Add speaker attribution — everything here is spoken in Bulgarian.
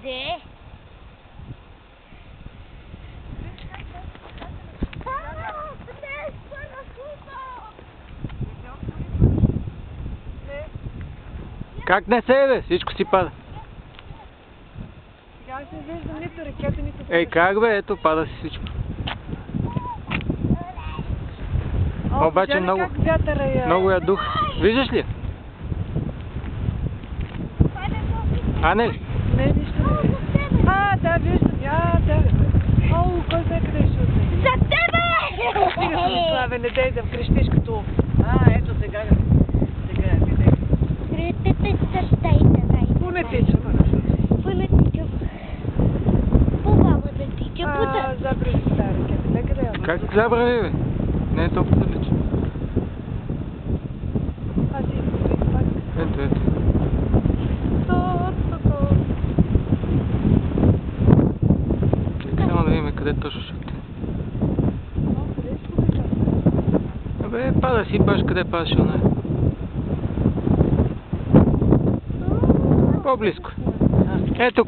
Speaker 1: Де?
Speaker 2: Как не се бе? Всичко си пада.
Speaker 3: Сега не виждам нито рекета, нито...
Speaker 2: Ей, как бе? Ето, пада си всичко. Обаче много,
Speaker 3: Как вятъра я...
Speaker 2: много я дух. Виждаш ли? А не ли?
Speaker 3: Не, нищо не виждам. Да, виждам. Да. Кой знае къде ще отне?
Speaker 1: За тебе!
Speaker 3: Стига се ми славе, не дей да вкрещиш като... Ето сега. Пу не тича, забрави стара рекета. Нека да я...
Speaker 2: Как забрави бе? Не е толкова далеч.
Speaker 3: Аз си изпред пак.
Speaker 2: Ето. Само да видим къде точно ще отиде. Абе, пада си, баш къде падаше она. По-близко. Ето